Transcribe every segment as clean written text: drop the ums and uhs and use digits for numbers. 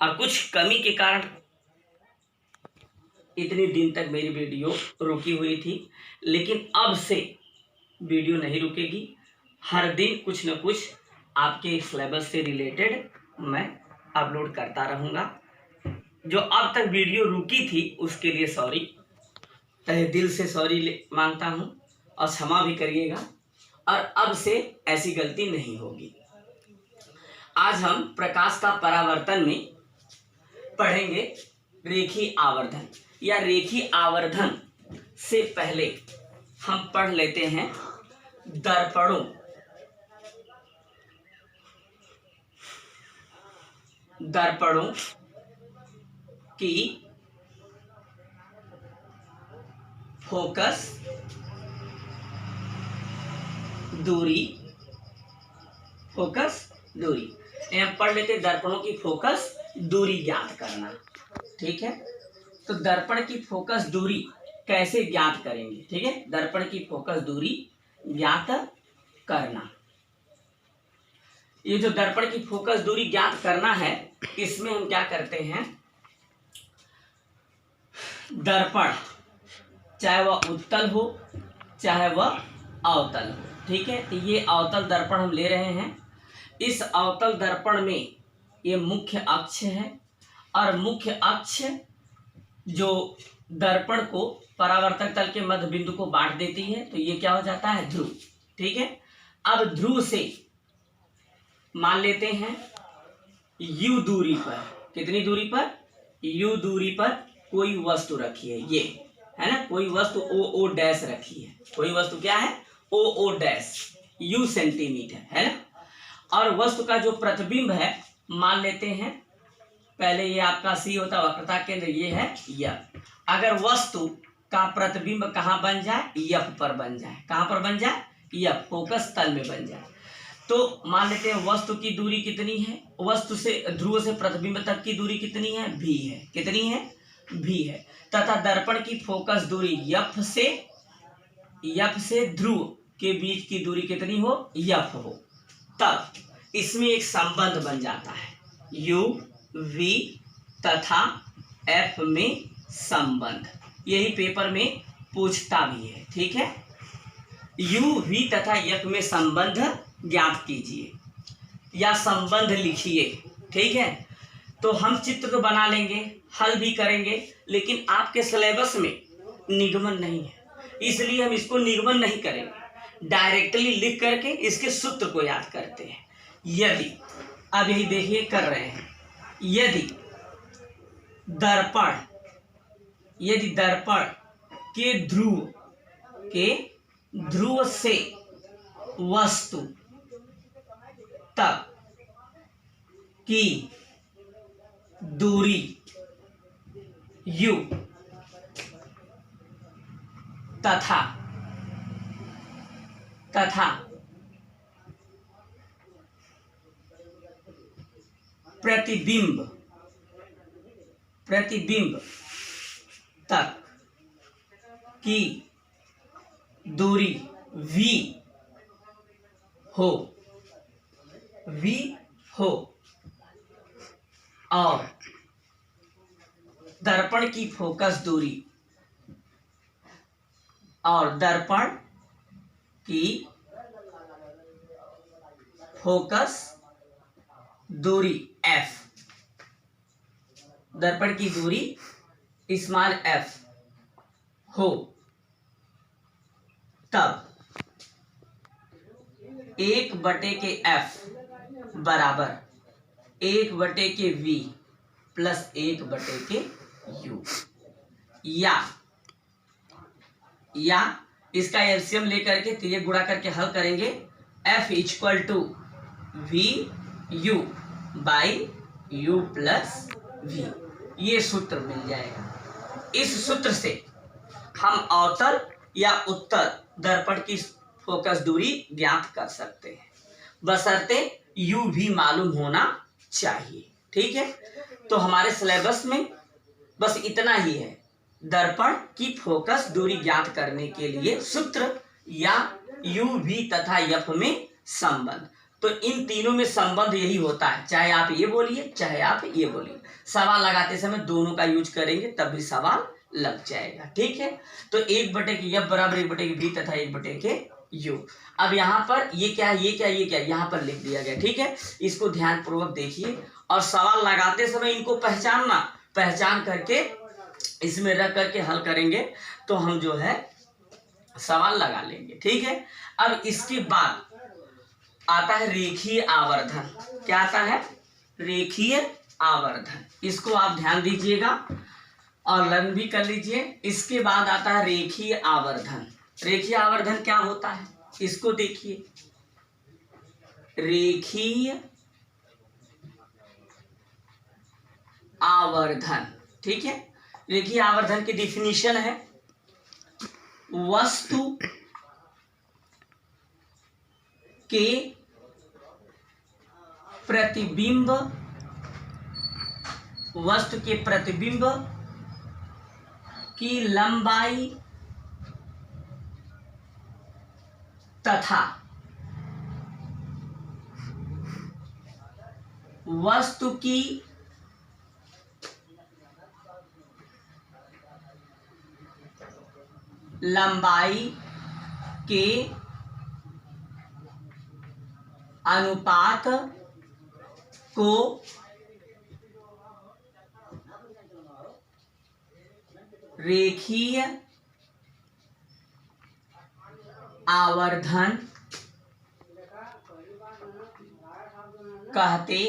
और कुछ कमी के कारण इतने दिन तक मेरी वीडियो रुकी हुई थी, लेकिन अब से वीडियो नहीं रुकेगी। हर दिन कुछ न कुछ आपके सिलेबस से रिलेटेड मैं अपलोड करता रहूँगा। जो अब तक वीडियो रुकी थी उसके लिए सॉरी, तहे दिल से सॉरी मांगता हूँ और क्षमा भी करिएगा, और अब से ऐसी गलती नहीं होगी। आज हम प्रकाश का परावर्तन में पढ़ेंगे रेखीय आवर्धन, या रेखीय आवर्धन से पहले हम पढ़ लेते हैं दर्पणों की फोकस दूरी। यहाँ पढ़ लेते दर्पणों की फोकस दूरी ज्ञात करना। ठीक है, तो दर्पण की फोकस दूरी कैसे ज्ञात करेंगे? ठीक है, दर्पण की फोकस दूरी ज्ञात करना। ये जो दर्पण की फोकस दूरी ज्ञात करना है, इसमें हम क्या करते हैं, दर्पण चाहे वह उत्तल हो चाहे वह अवतल हो, ठीक है, तो ये अवतल दर्पण हम ले रहे हैं। इस अवतल दर्पण में ये मुख्य अक्ष है, और मुख्य अक्ष जो दर्पण को परावर्तक तल के मध्य बिंदु को बांट देती है, तो ये क्या हो जाता है, ध्रुव। ठीक है, अब ध्रुव से मान लेते हैं u दूरी पर, कितनी दूरी पर, u दूरी पर कोई वस्तु रखी है, ये है ना, कोई वस्तु o डैश रखी है, कोई वस्तु क्या है, o डैश, u सेंटीमीटर है ना, और वस्तु का जो प्रतिबिंब है मान लेते हैं, पहले ये आपका C होता, वक्रता केंद्र ये है F। अगर वस्तु का प्रतिबिंब कहाँ बन जाए, F पर बन जाए, कहाँ पर बन जाए, F फोकस तल में बन जाए, तो मान लेते हैं वस्तु की दूरी कितनी है, वस्तु से ध्रुव से प्रतिबिंब तक की दूरी कितनी है, V है, कितनी है, V है, तथा दर्पण की फोकस दूरी F से ध्रुव के बीच की दूरी कितनी हो, F हो, तब इसमें एक संबंध बन जाता है, U V तथा F में संबंध। यही पेपर में पूछता भी है। ठीक है, U V तथा F में संबंध ज्ञात कीजिए या संबंध लिखिए। ठीक है, तो हम चित्र तो बना लेंगे, हल भी करेंगे, लेकिन आपके सिलेबस में निगमन नहीं है, इसलिए हम इसको निगमन नहीं करेंगे, डायरेक्टली लिख करके इसके सूत्र को याद करते हैं। यदि, अब यही देखिए कर रहे हैं, यदि दर्पण के ध्रुव से वस्तु तक की दूरी u तथा प्रतिबिंब तक की दूरी v हो और दर्पण की फोकस दूरी f, दर्पण की दूरी स्मॉल f हो, तब 1/f बराबर 1/v प्लस 1/u, या इसका एलसीएम लेकर के ये गुणा करके हल करेंगे, f = VU by U plus V, ये सूत्र मिल जाएगा। इस सूत्र से हम अवतल या उत्तल दर्पण की फोकस दूरी ज्ञात कर सकते हैं, बशर्ते U भी मालूम होना चाहिए। ठीक है, तो हमारे सिलेबस में बस इतना ही है, दर्पण की फोकस दूरी ज्ञात करने के लिए सूत्र या U V तथा F में संबंध। तो इन तीनों में संबंध यही होता है, चाहे आप ये बोलिए चाहे आप ये बोलिए, सवाल लगाते समय दोनों का यूज करेंगे तब भी सवाल लग जाएगा। ठीक है, तो 1/के f बराबर 1/के v तथा 1/के u। अब यहाँ पर ये क्या है, ये क्या, ये क्या, यहाँ पर लिख दिया गया। ठीक है, इसको ध्यान पूर्वक देखिए और सवाल लगाते समय इनको पहचानना, पहचान करके इसमें रख करके हल करेंगे तो हम जो है सवाल लगा लेंगे। ठीक है, अब इसके बाद आता है रेखीय आवर्धन। क्या आता है? रेखीय आवर्धन। इसको आप ध्यान दीजिएगा और लर्न भी कर लीजिए। इसके बाद आता है रेखीय आवर्धन। रेखीय आवर्धन क्या होता है इसको देखिए। रेखीय आवर्धन, ठीक है, रेखीय आवर्धन की डिफिनीशन है वस्तु के प्रतिबिंब, वस्तु के प्रतिबिंब की लंबाई तथा वस्तु की लंबाई के अनुपात को रेखीय आवर्धन कहते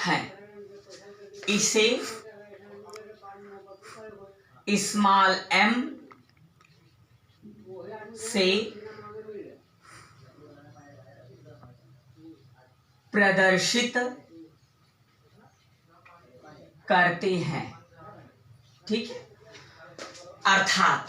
हैं। इसे स्मॉल m से प्रदर्शित करते हैं। ठीक है, अर्थात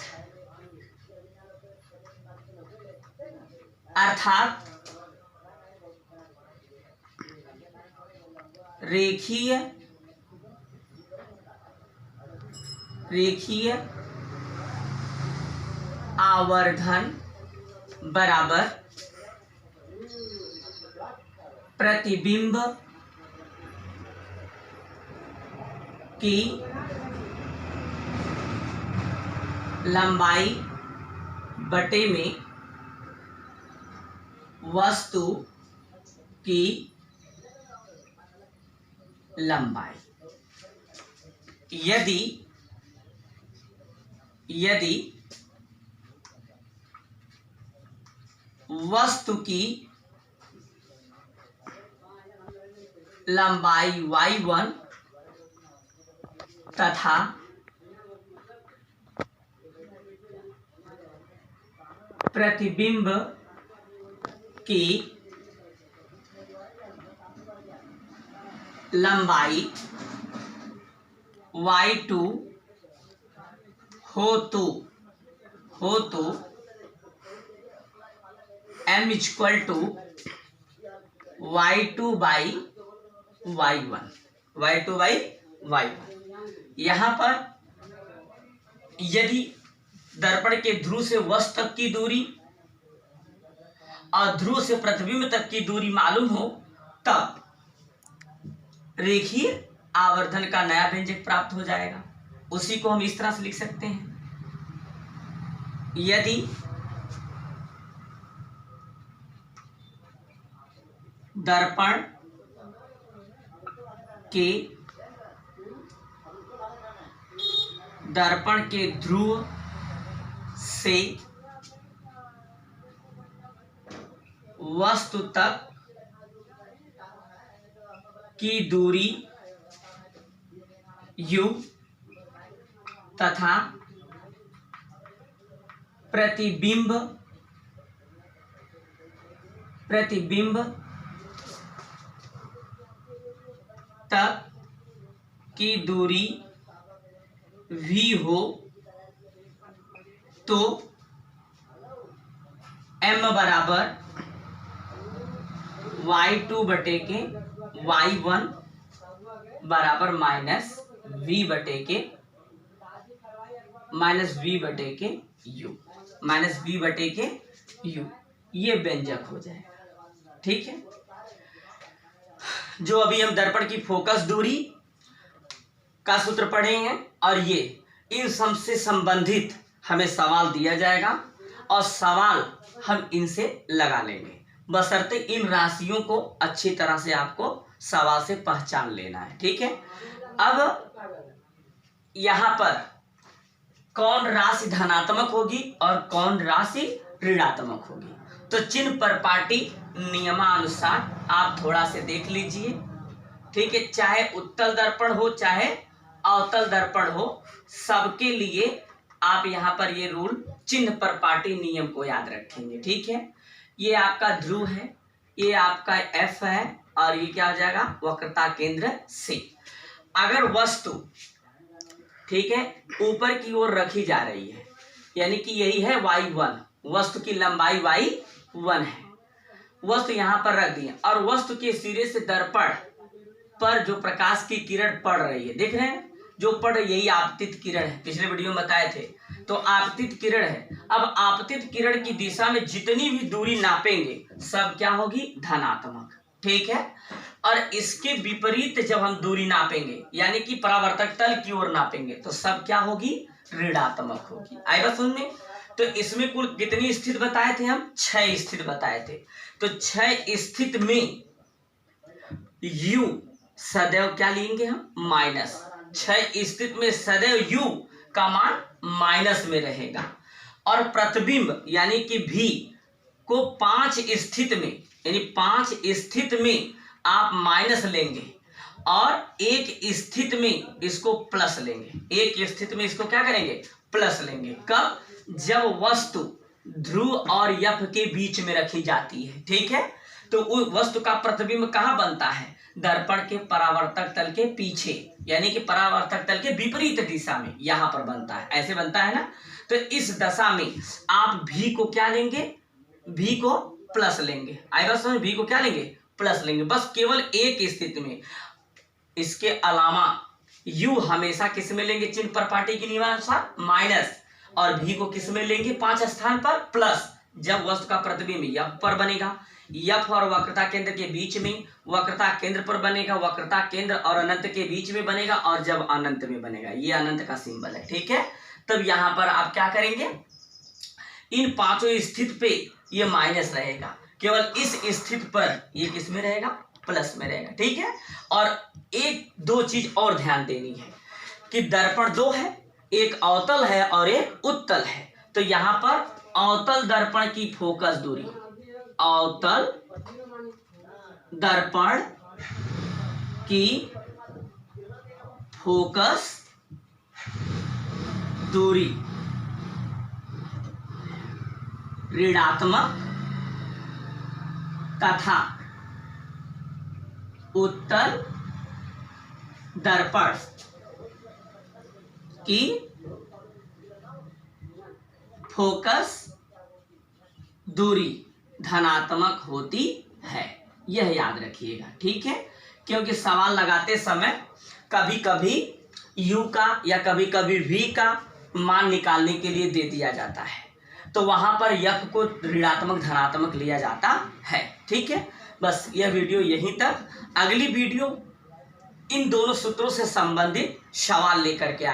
रेखीय आवर्धन बराबर प्रतिबिंब की लंबाई बटे में वस्तु की लंबाई। यदि वस्तु की लंबाई y1 तथा प्रतिबिंब की लंबाई y2 हो तो m equal to y2 by y1। यहाँ पर यदि दर्पण के ध्रुव से वस्तु तक की दूरी और ध्रुव से प्रतिबिंब तक की दूरी मालूम हो तब रेखीय आवर्धन का नया व्यंजक प्राप्त हो जाएगा। उसी को हम इस तरह से लिख सकते हैं। यदि दर्पण के ध्रुव से वस्तु तक की दूरी u तथा प्रतिबिंब तक की दूरी v हो तो m बराबर y2 बटे के y1 बराबर माइनस v बटे के u, ये व्यंजक हो जाएगा। ठीक है, जो अभी हम दर्पण की फोकस दूरी का सूत्र पढ़े हैं, और ये इन सब से संबंधित हमें सवाल दिया जाएगा और सवाल हम इनसे लगा लेंगे, बशर्ते इन राशियों को अच्छी तरह से आपको सवाल से पहचान लेना है। ठीक है, अब यहाँ पर कौन राशि धनात्मक होगी और कौन राशि ऋणात्मक होगी, तो चिन्ह पर पाटी नियमानुसार आप थोड़ा से देख लीजिए। ठीक है, चाहे उत्तल दर्पण हो चाहे अवतल दर्पण हो, सबके लिए आप यहाँ पर ये रूल चिन्ह पर पाटी नियम को याद रखेंगे। ठीक है, ये आपका ध्रुव है, ये आपका एफ है, और ये क्या हो जाएगा वक्रता केंद्र सी। अगर वस्तु ठीक है ऊपर की ओर रखी जा रही है, यानी कि यही है y1, वस्तु की लंबाई y1 है, वस्तु यहाँ पर रख दी है, और वस्तु के सिरे से दर्पण पर जो प्रकाश की किरण पड़ रही है, देख रहे हैं जो पड़ रही है यही आपतित किरण है, पिछले वीडियो में बताए थे, तो आपतित किरण है। अब आपतित किरण की दिशा में जितनी भी दूरी नापेंगे सब क्या होगी धनात्मक। ठीक है, और इसके विपरीत जब हम दूरी नापेंगे यानी कि परावर्तक तल की ओर नापेंगे तो सब क्या होगी ऋणात्मक होगी। आएगा समझ में? तो इसमें कुल कितनी स्थिति बताए थे हम? 6 स्थिति बताए थे। तो 6 स्थिति में u सदैव क्या लेंगे हम माइनस, 6 स्थिति में सदैव u का मान माइनस में रहेगा, और प्रतिबिंब यानी कि v को 5 स्थिति में यानी 5 स्थिति में आप माइनस लेंगे और एक स्थिति में इसको प्लस लेंगे। एक स्थिति में इसको क्या करेंगे प्लस लेंगे। कब? जब वस्तु ध्रुव और यफ के बीच में रखी जाती है। ठीक है, तो उस वस्तु का प्रतिबिंब कहाँ बनता है? दर्पण के परावर्तक तल के पीछे, यानी कि परावर्तक तल के विपरीत दिशा में यहाँ पर बनता है, ऐसे बनता है ना। तो इस दशा में आप भी को क्या लेंगे? भी को प्लस लेंगे। आएगा समझ? भी को क्या लेंगे? प्लस लेंगे। बस केवल एक स्थिति में। इसके अलावा यू हमेशा किस में लेंगे? चिन्ह पर पाटी के नियमानुसार माइनस, और भी को किस में लेंगे? 5 स्थान पर प्लस, जब वस्तु का प्रतिबिंब यफ पर बनेगा, यफ और वक्रता केंद्र के बीच में, वक्रता केंद्र पर बनेगा, वक्रता केंद्र और अनंत के बीच में बनेगा, और जब अनंत में बनेगा, ये अनंत का सिंबल है। ठीक है, तब यहाँ पर आप क्या करेंगे? इन 5 स्थिति पे ये माइनस रहेगा, केवल इस स्थिति पर ये किस में रहेगा? प्लस में रहेगा। ठीक है, और 1-2 चीज और ध्यान देनी है कि दर्पण 2 है, एक अवतल है और एक उत्तल है। तो यहाँ पर अवतल दर्पण की फोकस दूरी, अवतल दर्पण की फोकस दूरी ऋणात्मक तथा उत्तल दर्पण की फोकस दूरी धनात्मक होती है, यह याद रखिएगा। ठीक है, क्योंकि सवाल लगाते समय कभी कभी u का या कभी कभी v का मान निकालने के लिए दे दिया जाता है, तो वहां पर यफ को ऋणात्मक धनात्मक लिया जाता है। ठीक है, बस यह वीडियो यहीं तक। अगली वीडियो इन दोनों सूत्रों से संबंधित सवाल लेकर के